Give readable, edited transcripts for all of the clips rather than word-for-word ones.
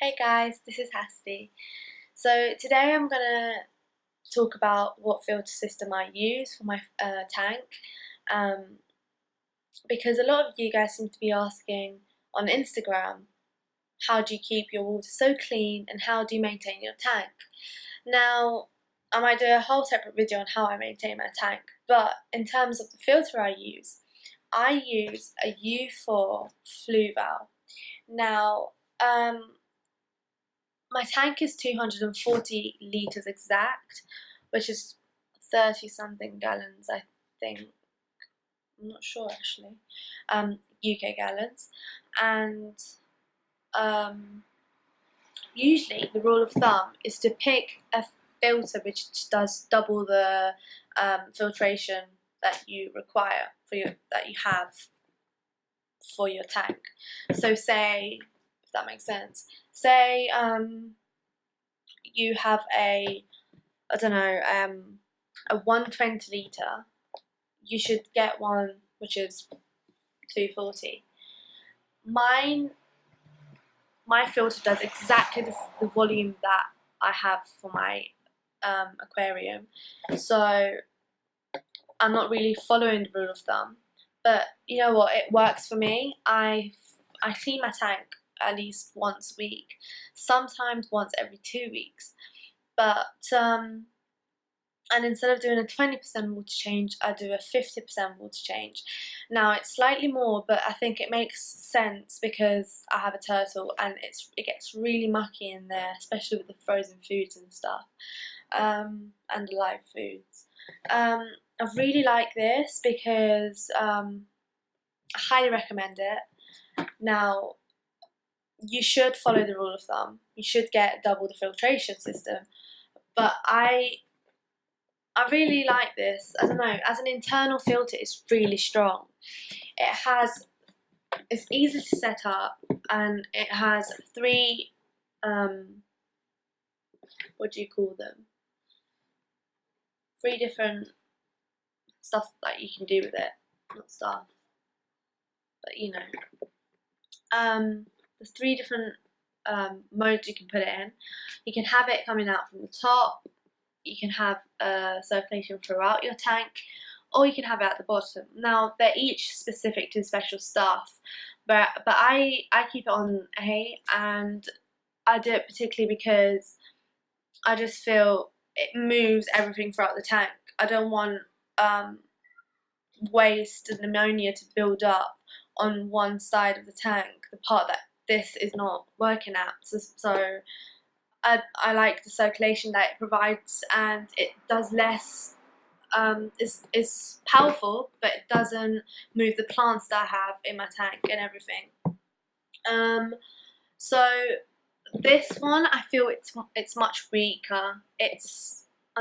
Hey guys, this is Hasti. So today I'm gonna talk about what filter system I use for my tank, um, because a lot of you guys seem to be asking on Instagram, how do you keep your water so clean and how do you maintain your tank? Now, I might do a whole separate video on how I maintain my tank, but in terms of the filter I use a U4 flue valve. Now, my tank is 240 litres exact, which is 30 something gallons, I think. I'm not sure actually. UK gallons. And usually the rule of thumb is to pick a filter which does double the filtration that you require that you have for your tank. So say, if that makes sense, say you have a 120 litre, you should get one which is 240. My filter does exactly the volume that I have for my aquarium, so I'm not really following the rule of thumb, but you know what, it works for me. I clean my tank at least once a week, sometimes once every 2 weeks, but and instead of doing a 20% water change, I do a 50% water change. Now it's slightly more, but I think it makes sense because I have a turtle and it gets really mucky in there, especially with the frozen foods and stuff, and the live foods. I really like this because I highly recommend it. Now, you should follow the rule of thumb. You should get double the filtration system, but I really like this. I don't know, as an internal filter it's really strong. It's easy to set up and it has three, what do you call them? 3 different stuff that you can do with it. Not stuff, but you know. There's 3 different modes you can put it in. You can have it coming out from the top, you can have circulation throughout your tank, or you can have it at the bottom. Now they're each specific to special stuff, but I keep it on A, and I do it particularly because I just feel it moves everything throughout the tank. I don't want waste and ammonia to build up on one side of the tank, the part that this is not working at. So I like the circulation that it provides, and it does less. It's powerful, but it doesn't move the plants that I have in my tank and everything. So this one, I feel it's much weaker. I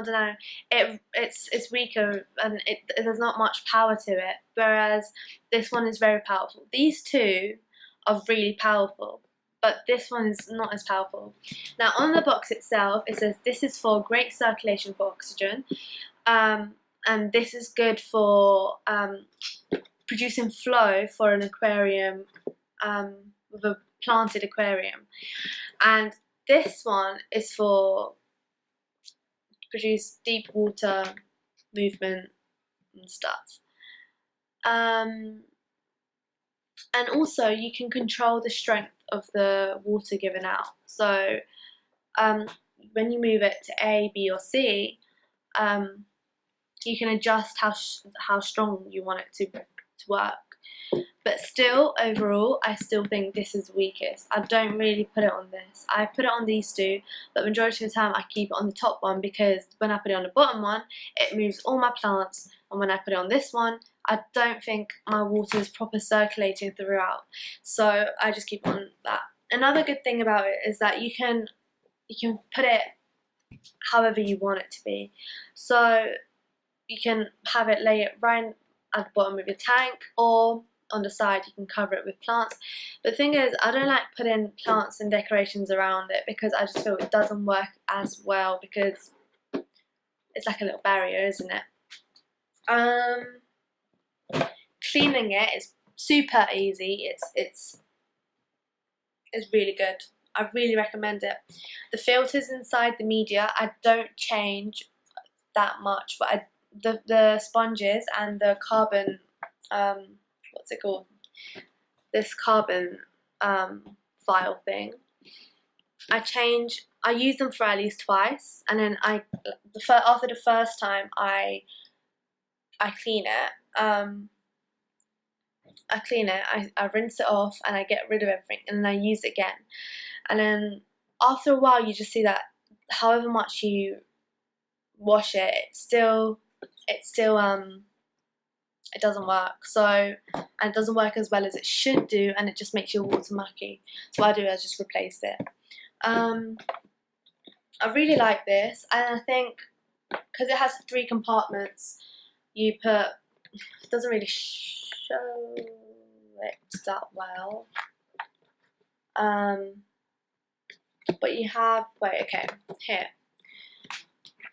don't know. It's weaker and there's not much power to it. Whereas this one is very powerful. These two are really powerful, but this one is not as powerful. Now on the box itself it says this is for great circulation for oxygen, and this is good for producing flow for an aquarium, with a planted aquarium, and this one is for produce deep water movement and stuff. And also you can control the strength of the water given out. So when you move it to A, B or C, you can adjust how strong you want it to work. But still, overall, I still think this is the weakest. I don't really put it on this. I put it on these two, but majority of the time I keep it on the top one, because when I put it on the bottom one, it moves all my plants, and when I put it on this one, I don't think my water is proper circulating throughout. So I just keep on that. Another good thing about it is that you can put it however you want it to be. So you can have it lay it right at the bottom of your tank, or on the side you can cover it with plants. But the thing is, I don't like putting plants and decorations around it because I just feel it doesn't work as well, because it's like a little barrier, isn't it? Cleaning it is super easy. It's really good. I really recommend it. The filters inside the media I don't change that much, but the sponges and the carbon, what's it called? This carbon file thing. I use them for at least twice, and then after the first time I clean it. I rinse it off and I get rid of everything, and then I use it again. And then after a while, you just see that however much you wash it, it doesn't work. So, and it doesn't work as well as it should do, and it just makes your water mucky. So what I do is just replace it. I really like this, and I think because it has 3 compartments, you put, it doesn't really show it that well, but you have, here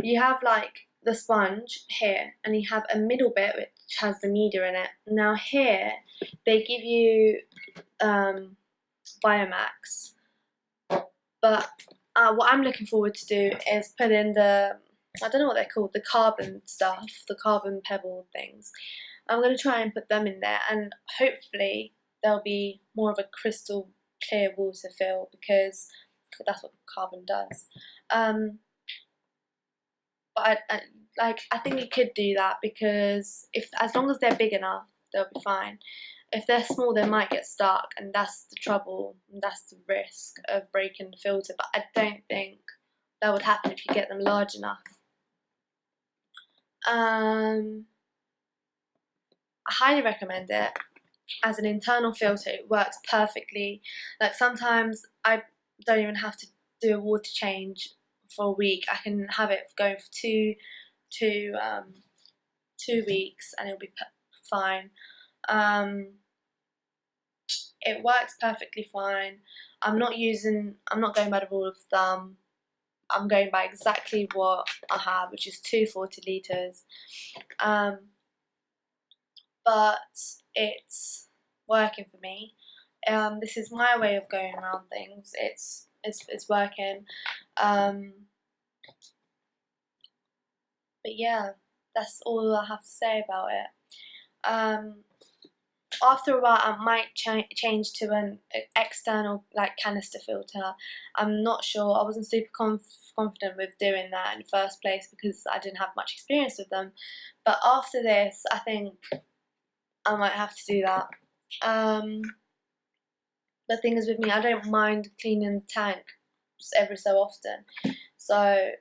you have like the sponge here, and you have a middle bit which has the media in it. Now here they give you Biomax, but what I'm looking forward to do is put in the, I don't know what they're called, the carbon stuff, the carbon pebble things. I'm going to try and put them in there, and hopefully there'll be more of a crystal clear water feel, because that's what carbon does. But I think you could do that, because as long as they're big enough, they'll be fine. If they're small, they might get stuck, and that's the trouble, and that's the risk of breaking the filter. But I don't think that would happen if you get them large enough. I highly recommend it as an internal filter. It works perfectly. Like sometimes I don't even have to do a water change for a week. I can have it going for two weeks, and it'll be fine. It works perfectly fine. I'm not going by the rule of thumb. I'm going by exactly what I have, which is 2 40 litres. But it's working for me. This is my way of going around things. It's working. But yeah, that's all I have to say about it. After a while, I might change to an external like canister filter. I'm not sure. I wasn't super confident with doing that in the first place because I didn't have much experience with them. But after this, I think I might have to do that. The thing is with me, I don't mind cleaning the tank just every so often. So